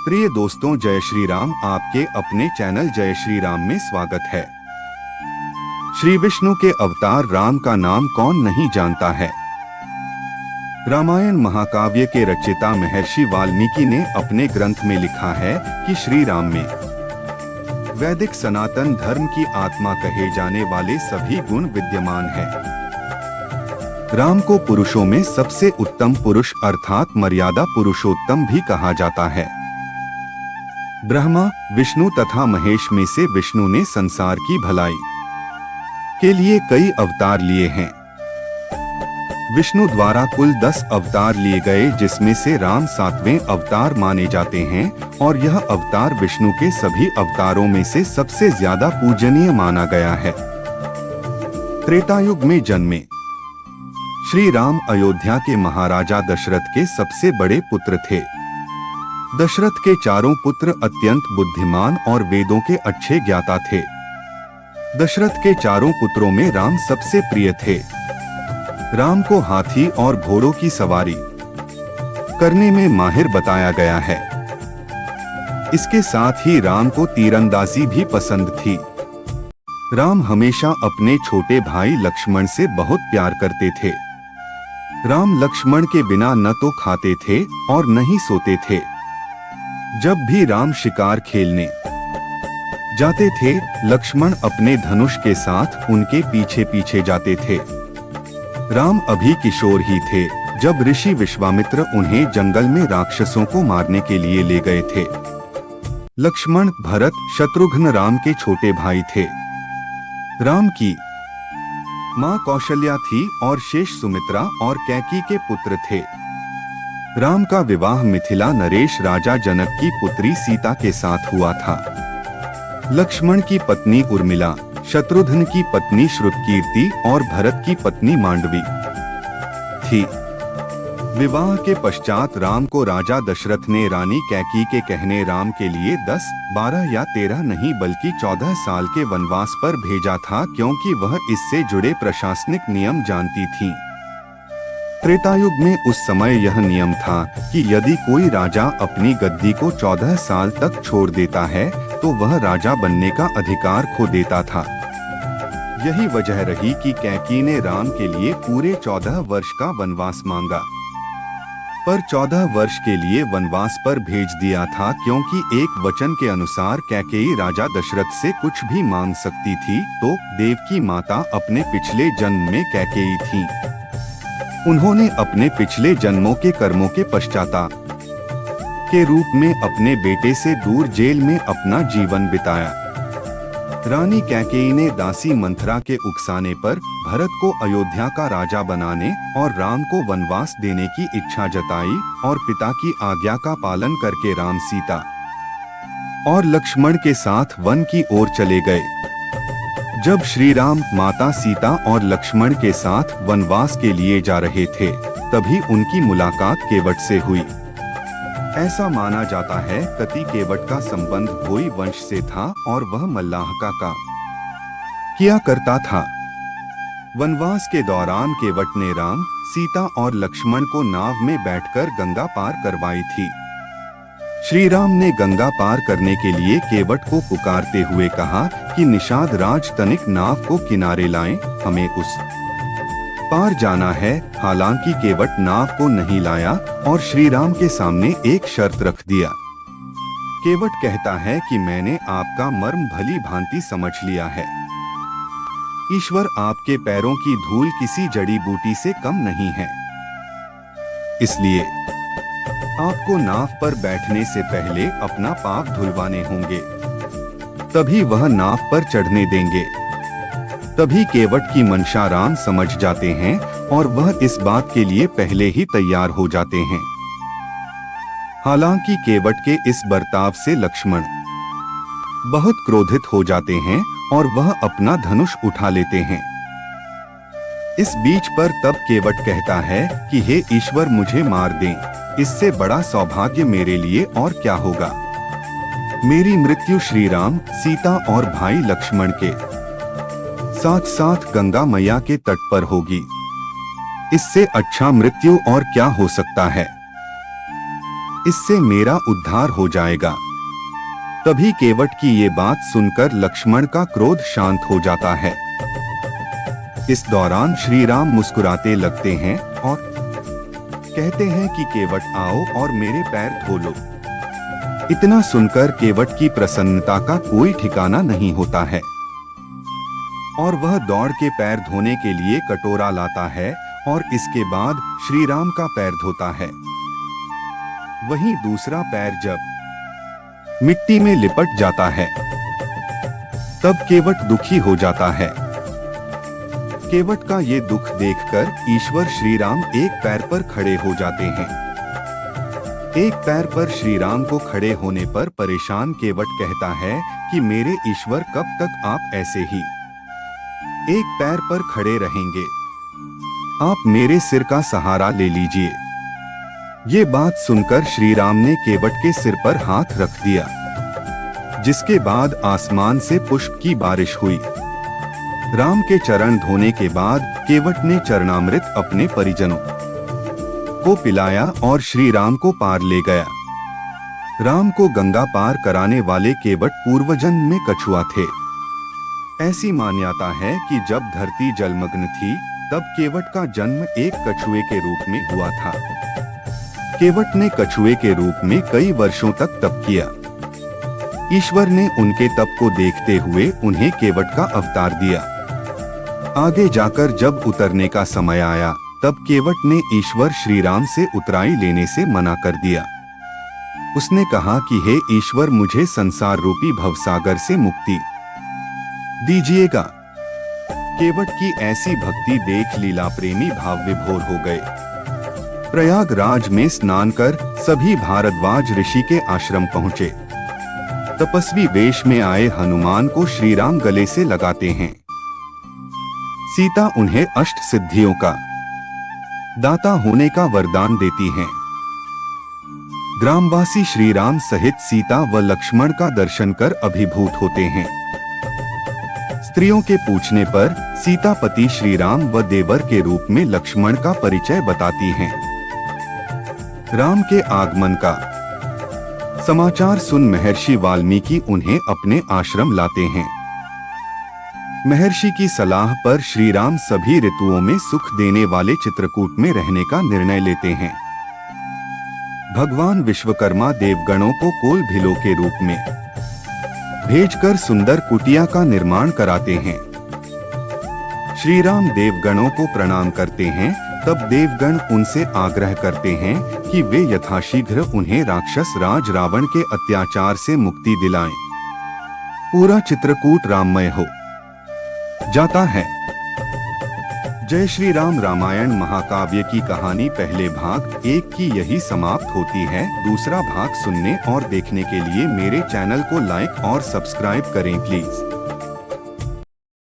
प्रिय दोस्तों, जय श्री राम। आपके अपने चैनल जय श्री राम में स्वागत है। श्री विष्णु के अवतार राम का नाम कौन नहीं जानता है। रामायण महाकाव्य के रचयिता महर्षि वाल्मीकि ने अपने ग्रंथ में लिखा है कि श्री राम में वैदिक सनातन धर्म की आत्मा कहे जाने वाले सभी गुण विद्यमान हैं। राम को पुरुषों में सबसे उत्तम पुरुष अर्थात मर्यादा पुरुषोत्तम भी कहा जाता है। ब्रह्मा, विष्णु तथा महेश में से विष्णु ने संसार की भलाई के लिए कई अवतार लिए हैं। विष्णु द्वारा कुल 10 अवतार लिए गए, जिसमें से राम 7वें अवतार माने जाते हैं और यह अवतार विष्णु के सभी अवतारों में से सबसे ज्यादा पूजनीय माना गया है। त्रेतायुग में जन्मे श्री राम अयोध्या के महाराजा दशरथ के सबसे बड़े पुत्र थे। दशरथ के चारों पुत्र अत्यंत बुद्धिमान और वेदों के अच्छे ज्ञाता थे। दशरथ के चारों पुत्रों में राम सबसे प्रिय थे। राम को हाथी और घोड़ों की सवारी करने में माहिर बताया गया है। इसके साथ ही राम को तीरंदाजी भी पसंद थी। राम हमेशा अपने छोटे भाई लक्ष्मण से बहुत प्यार करते थे। राम लक्ष्मण के बिना न तो खाते थे और न ही सोते थे। जब भी राम शिकार खेलने जाते थे, लक्ष्मण अपने धनुष के साथ उनके पीछे पीछे जाते थे। राम अभी किशोर ही थे जब ऋषि विश्वामित्र उन्हें जंगल में राक्षसों को मारने के लिए ले गए थे। लक्ष्मण, भरत, शत्रुघ्न राम के छोटे भाई थे। राम की मां कौशल्या थी और शेष सुमित्रा और कैकेयी के पुत्र थे। राम का विवाह मिथिला नरेश राजा जनक की पुत्री सीता के साथ हुआ था। लक्ष्मण की पत्नी उर्मिला, शत्रुघ्न की पत्नी श्रुतकीर्ति और भरत की पत्नी मांडवी थी। विवाह के पश्चात राम को राजा दशरथ ने रानी कैकेयी के कहने राम के लिए 10, 12 या 13 नहीं बल्कि 14 साल के वनवास पर भेजा था, क्योंकि वह इससे जुड़े प्रशासनिक नियम जानती थीं। त्रेतायुग में उस समय यह नियम था कि यदि कोई राजा अपनी गद्दी को 14 साल तक छोड़ देता है तो वह राजा बनने का अधिकार खो देता था। यही वजह रही कि कैकेयी ने राम के लिए पूरे 14 वर्ष का वनवास मांगा, पर 14 वर्ष के लिए वनवास पर भेज दिया था, क्योंकि एक वचन के अनुसार कैकेयी राजा दशरथ से कुछ भी मांग सकती थी। तो देवकी माता अपने पिछले जन्म में कैकेयी थी। उन्होंने अपने पिछले जन्मों के कर्मों के पश्चाताप के रूप में अपने बेटे से दूर जेल में अपना जीवन बिताया। रानी कैकेयी ने दासी मंथरा के उकसाने पर भरत को अयोध्या का राजा बनाने और राम को वनवास देने की इच्छा जताई और पिता की आज्ञा का पालन करके राम, सीता और लक्ष्मण के साथ वन की ओर चले गए। जब श्री राम माता सीता और लक्ष्मण के साथ वनवास के लिए जा रहे थे, तभी उनकी मुलाकात केवट से हुई। ऐसा माना जाता है कि केवट का संबंध भोई वंश से था और वह मल्लाह का काम किया करता था। वनवास के दौरान केवट ने राम, सीता और लक्ष्मण को नाव में बैठकर गंगा पार करवाई थी। श्री राम ने गंगा पार करने के लिए केवट को पुकारते हुए कहा कि निषाद राज तनिक नाव को किनारे लाएं, हमें उस पार जाना है। हालांकि केवट नाव को नहीं लाया और श्री राम के सामने एक शर्त रख दिया। केवट कहता है कि मैंने आपका मर्म भली भांति समझ लिया है। ईश्वर आपके पैरों की धूल किसी जड़ी बूटी से कम नहीं है, इसलिए आपको नाव पर बैठने से पहले अपना पाप धुलवाने होंगे, तभी वह नाव पर चढ़ने देंगे। तभी केवट की मंशा राम समझ जाते हैं और वह इस बात के लिए पहले ही तैयार हो जाते हैं। हालांकि केवट के इस बर्ताव से लक्ष्मण बहुत क्रोधित हो जाते हैं और वह अपना धनुष उठा लेते हैं। इस बीच पर तब केवट कहता है कि हे ईश्वर, मुझे मार दें, इससे बड़ा सौभाग्य मेरे लिए और क्या होगा। मेरी मृत्यु श्री राम, सीता और भाई लक्ष्मण के साथ साथ गंगा मैया के तट पर होगी। इससे अच्छा मृत्यु और क्या हो सकता है। इससे मेरा उद्धार हो जाएगा। तभी केवट की ये बात सुनकर लक्ष्मण का क्रोध शांत हो जाता है। इस दौरान श्री राम मुस्कुराते लगते हैं और कहते हैं कि केवट आओ और मेरे पैर धो लो। इतना सुनकर केवट की प्रसन्नता का कोई ठिकाना नहीं होता है और वह दौड़ के पैर धोने के लिए कटोरा लाता है और इसके बाद श्री राम का पैर धोता है। वहीं दूसरा पैर जब मिट्टी में लिपट जाता है तब केवट दुखी हो जाता है। केवट का ये दुख देखकर ईश्वर श्री राम एक पैर पर खड़े हो जाते हैं। एक पैर पर श्री राम को खड़े होने पर परेशान केवट कहता है कि मेरे ईश्वर कब तक आप ऐसे ही एक पैर पर खड़े रहेंगे? आप मेरे सिर का सहारा ले लीजिए। ये बात सुनकर श्री राम ने केवट के सिर पर हाथ रख दिया, जिसके बाद आसमान से पुष्प की बारिश हुई। राम के चरण धोने के बाद केवट ने चरणामृत अपने परिजनों को पिलाया और श्री राम को पार ले गया। राम को गंगा पार कराने वाले केवट पूर्वजन्म में कछुआ थे। ऐसी मान्यता है कि जब धरती जलमग्न थी तब केवट का जन्म एक कछुए के रूप में हुआ था। केवट ने कछुए के रूप में कई वर्षों तक तप किया। ईश्वर ने उनके तप को देखते हुए उन्हें केवट का अवतार दिया। आगे जाकर जब उतरने का समय आया तब केवट ने ईश्वर श्री राम से उतराई लेने से मना कर दिया। उसने कहा कि हे ईश्वर, मुझे संसार रूपी भवसागर से मुक्ति दीजिएगा। केवट की ऐसी भक्ति देख लीला प्रेमी भाव विभोर हो गए। प्रयागराज में स्नान कर सभी भारद्वाज ऋषि के आश्रम पहुँचे। तपस्वी वेश में आए हनुमान को श्री राम गले से लगाते हैं। सीता उन्हें अष्ट सिद्धियों का दाता होने का वरदान देती हैं। ग्रामवासी श्री राम सहित सीता व लक्ष्मण का दर्शन कर अभिभूत होते हैं। स्त्रियों के पूछने पर सीता पति श्री राम व देवर के रूप में लक्ष्मण का परिचय बताती हैं। राम के आगमन का समाचार सुन महर्षि वाल्मीकि उन्हें अपने आश्रम लाते हैं। महर्षि की सलाह पर श्री राम सभी ऋतुओं में सुख देने वाले चित्रकूट में रहने का निर्णय लेते हैं। भगवान विश्वकर्मा देवगणों को कोल भिलो के रूप में भेजकर सुंदर कुटिया का निर्माण कराते हैं। श्री राम देवगणों को प्रणाम करते हैं। तब देवगण उनसे आग्रह करते हैं कि वे यथाशीघ्र उन्हें राक्षस राज रावण के अत्याचार से मुक्ति दिलाएं। पूरा चित्रकूट राममय हो जाता है। जय श्री राम रामायण महाकाव्य की कहानी पहले भाग 1 की यही समाप्त होती है। दूसरा भाग सुनने और देखने के लिए मेरे चैनल को लाइक और सब्सक्राइब करें प्लीज।